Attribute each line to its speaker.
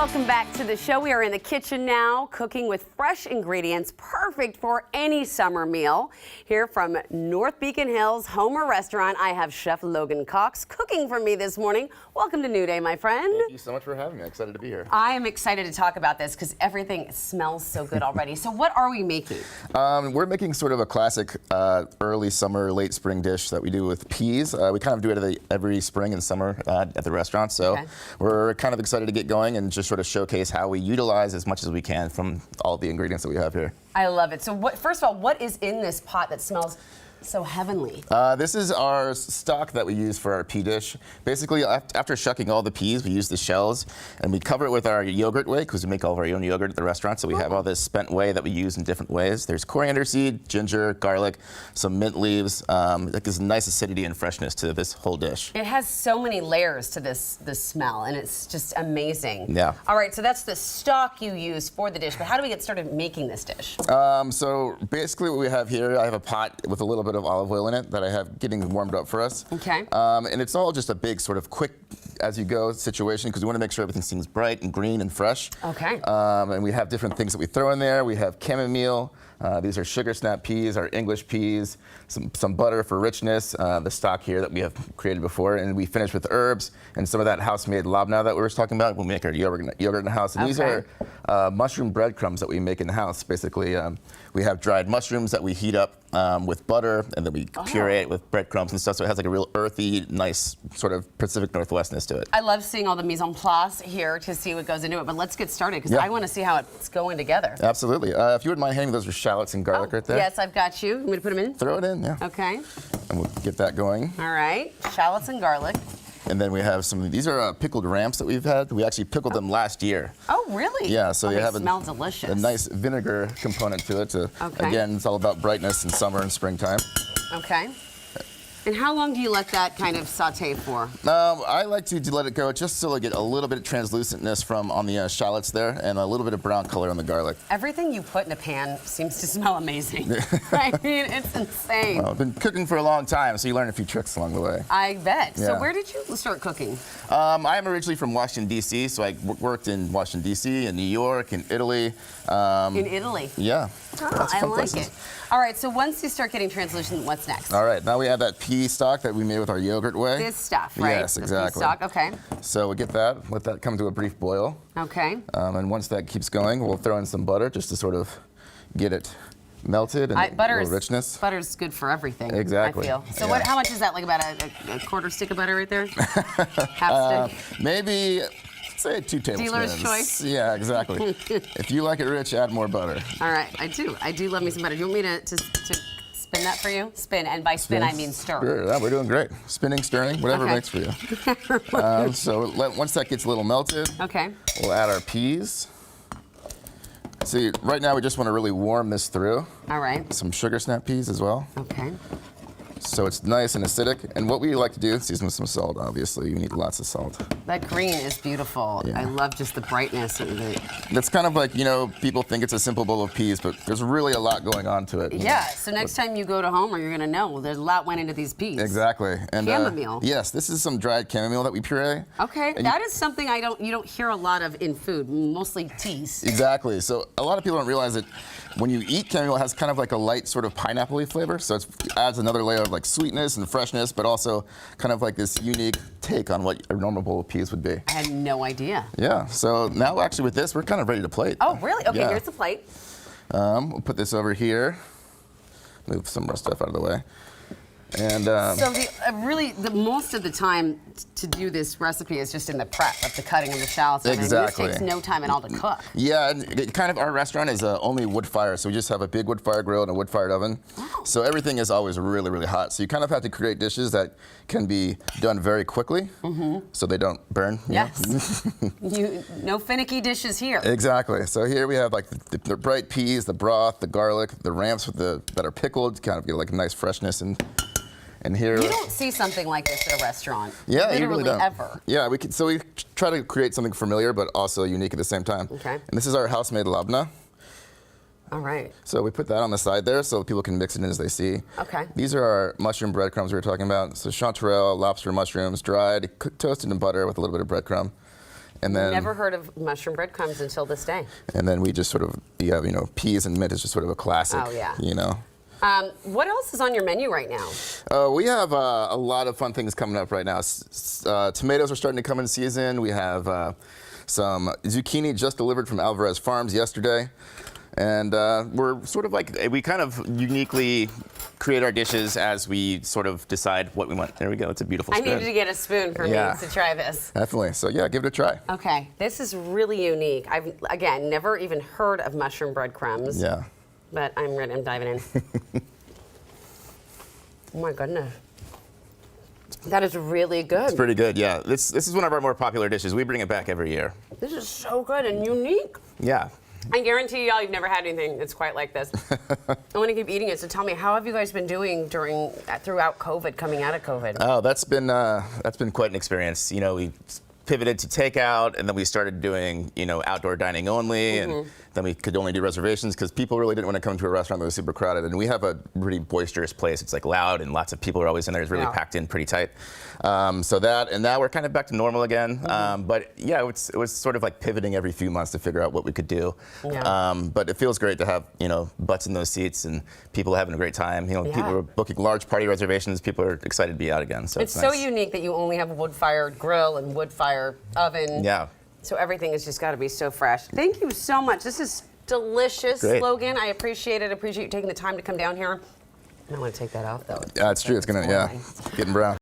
Speaker 1: Welcome back to the show. We are in the kitchen now, cooking with fresh ingredients, perfect for any summer meal. Here from North Beacon Hills Homer Restaurant, I have Chef Logan Cox cooking for me this morning. Welcome to New Day, my friend.
Speaker 2: Thank you so much for having me. I'm excited to be here.
Speaker 1: I am excited to talk about this because everything smells so good already. So what are we making?
Speaker 2: We're making sort of a classic early summer, late spring dish that we do with peas. We kind of do it every spring and summer at the restaurant. So we're kind of excited to get going and just sort of showcase how we utilize as much as we can from all the ingredients that we have here.
Speaker 1: I love it. So first of all, what is in this pot that smells so heavenly?
Speaker 2: This is our stock that we use for our pea dish. Basically, after shucking all the peas, we use the shells and we cover it with our yogurt whey because we make all of our own yogurt at the restaurant. So we have all this spent whey that we use in different ways. There's coriander seed, ginger, garlic, some mint leaves. It gives nice acidity and freshness to this whole dish.
Speaker 1: It has so many layers to this smell, and it's just amazing.
Speaker 2: Yeah.
Speaker 1: All right, so that's the stock you use for the dish, but how do we get started making this dish?
Speaker 2: So basically what we have here, I have a pot with a little bit of olive oil in it that I have getting warmed up for us.
Speaker 1: Okay.
Speaker 2: And it's all just a big sort of quick as you go situation because we want to make sure everything seems bright and green and fresh.
Speaker 1: Okay.
Speaker 2: And we have different things that we throw in there. We have chamomile. These are sugar snap peas, our English peas, some butter for richness, the stock here that we have created before, and we finish with herbs and some of that house-made labna that we were talking about. We make our yogurt in the house. And these are mushroom breadcrumbs that we make in the house. Basically, we have dried mushrooms that we heat up with butter, and then we puree it with breadcrumbs and stuff, so it has like a real earthy, nice sort of Pacific Northwestness to it.
Speaker 1: I love seeing all the mise en place here to see what goes into it, but let's get started because I want to see how it's going together.
Speaker 2: Absolutely. If you wouldn't mind handing those are shallots and garlic right there.
Speaker 1: Yes, I've got you. You want me to put them in?
Speaker 2: Throw it in, yeah.
Speaker 1: Okay.
Speaker 2: And we'll get that going.
Speaker 1: All right. Shallots and garlic.
Speaker 2: And then we have these are pickled ramps that we've had. We actually pickled them last year.
Speaker 1: Oh, really?
Speaker 2: Yeah, so they have
Speaker 1: smell delicious.
Speaker 2: A nice vinegar component to it. Again, it's all about brightness in summer and springtime.
Speaker 1: Okay. And how long do you let that kind of saute for?
Speaker 2: I like to let it go just so I get a little bit of translucentness from on the shallots there and a little bit of brown color on the garlic.
Speaker 1: Everything you put in a pan seems to smell amazing. I mean, it's insane.
Speaker 2: Well, I've been cooking for a long time, so you learn a few tricks along the way.
Speaker 1: I bet.
Speaker 2: Yeah.
Speaker 1: So where did you start cooking?
Speaker 2: I am originally from Washington, D.C., so I worked in Washington, D.C., in New York, in Italy.
Speaker 1: In Italy?
Speaker 2: Yeah.
Speaker 1: Oh, I like it. All right, so once you start getting translucent, what's next?
Speaker 2: All right, now we have that pea stock that we made with our yogurt whey.
Speaker 1: This stuff, right?
Speaker 2: Yes, exactly.
Speaker 1: The pea stock, okay.
Speaker 2: So we get that, let that come to a brief boil.
Speaker 1: Okay.
Speaker 2: And once that keeps going, we'll throw in some butter just to sort of get it melted and a little richness.
Speaker 1: Butter's good for everything.
Speaker 2: Exactly.
Speaker 1: I feel. So how much is that? Like about a quarter stick of butter right there? Half stick?
Speaker 2: Maybe, say 2 tablespoons.
Speaker 1: Dealer's choice?
Speaker 2: Yeah, exactly. If you like it rich, add more butter.
Speaker 1: All right, I do. I do love me some butter. Do you want me to spin that for you? Spin, and by spin I mean stir.
Speaker 2: Sure, yeah, we're doing great. Spinning, stirring, whatever makes for you. So once that gets a little melted, we'll add our peas. See, right now we just want to really warm this through.
Speaker 1: All right.
Speaker 2: Some sugar snap peas as well.
Speaker 1: Okay.
Speaker 2: So it's nice and acidic. And what we like to do, season with some salt, obviously. You need lots of salt.
Speaker 1: That green is beautiful.
Speaker 2: Yeah.
Speaker 1: I love just the brightness.
Speaker 2: That's kind of like, people think it's a simple bowl of peas, but there's really a lot going on to it.
Speaker 1: Yeah, so next time you go to Homer, you're going to know there's a lot went into these peas.
Speaker 2: Exactly. And
Speaker 1: chamomile.
Speaker 2: Yes, this is some dried chamomile that we puree.
Speaker 1: Okay, and that is something you don't hear a lot of in food, mostly teas.
Speaker 2: Exactly. So a lot of people don't realize that when you eat chamomile, it has kind of like a light sort of pineapple-y flavor. So it adds another layer of like sweetness and freshness, but also kind of like this unique take on what a normal bowl of peas would be.
Speaker 1: I had no idea.
Speaker 2: Yeah. So now actually with this, we're kind of ready to plate.
Speaker 1: Oh, really? Okay, here's the plate.
Speaker 2: We'll put this over here. Move some more stuff out of the way. And
Speaker 1: so most of the time to do this recipe is just in the prep of the cutting of the shallots.
Speaker 2: Exactly.
Speaker 1: It takes no time at all to cook.
Speaker 2: Yeah, and kind of our restaurant is only wood fire, so we just have a big wood fire grill and a wood fired oven. Oh. So everything is always really, really hot. So you kind of have to create dishes that can be done very quickly, so they don't burn.
Speaker 1: Yes. No finicky dishes here.
Speaker 2: Exactly. So here we have like the bright peas, the broth, the garlic, the ramps that are pickled, kind of get like a nice freshness and here.
Speaker 1: You don't see something like this at a restaurant.
Speaker 2: Yeah,
Speaker 1: literally
Speaker 2: you really don't.
Speaker 1: Ever.
Speaker 2: Yeah, we try to create something familiar but also unique at the same time.
Speaker 1: Okay.
Speaker 2: And this is our house-made labna.
Speaker 1: All right.
Speaker 2: So we put that on the side there so people can mix it in as they see.
Speaker 1: Okay.
Speaker 2: These are our mushroom breadcrumbs we were talking about. So chanterelle, lobster mushrooms, dried, toasted in butter with a little bit of breadcrumb. And then
Speaker 1: Never heard of mushroom breadcrumbs until this day.
Speaker 2: And then we just sort of, you have, peas and mint is just sort of a classic.
Speaker 1: Oh, yeah. What else is on your menu right now?
Speaker 2: We have a lot of fun things coming up right now. Tomatoes are starting to come in season. We have some zucchini just delivered from Alvarez Farms yesterday. And we're sort of like, we kind of uniquely create our dishes as we sort of decide what we want. There we go. It's a beautiful spoon.
Speaker 1: I needed to get a spoon for me to try this.
Speaker 2: Definitely. So yeah, give it a try.
Speaker 1: Okay. This is really unique. I've, again, never even heard of mushroom breadcrumbs.
Speaker 2: Yeah.
Speaker 1: But I'm ready. I'm diving in. Oh my goodness. That is really good.
Speaker 2: It's pretty good, yeah. This is one of our more popular dishes. We bring it back every year.
Speaker 1: This is so good and unique.
Speaker 2: Yeah.
Speaker 1: I guarantee y'all you've never had anything that's quite like this. I want to keep eating it. So tell me, how have you guys been doing throughout COVID, coming out of COVID?
Speaker 2: Oh, that's been quite an experience. We pivoted to takeout, and then we started doing outdoor dining only, and then we could only do reservations because people really didn't want to come to a restaurant that was super crowded. And we have a pretty boisterous place. It's like loud, and lots of people are always in there. It's really packed in pretty tight. So that, and now we're kind of back to normal again. But yeah, it was sort of like pivoting every few months to figure out what we could do.
Speaker 1: Yeah.
Speaker 2: But it feels great to have butts in those seats and people having a great time. People are booking large party reservations. People are excited to be out again. So
Speaker 1: it's
Speaker 2: nice.
Speaker 1: so unique that you only have a wood-fired grill and wood-fired oven.
Speaker 2: Yeah.
Speaker 1: So everything has just got to be so fresh. Thank you so much. This is delicious,
Speaker 2: Great.
Speaker 1: Logan. I appreciate it. I appreciate you taking the time to come down here. I want to take that off, though.
Speaker 2: Yeah, it's true. It's gonna, getting brown.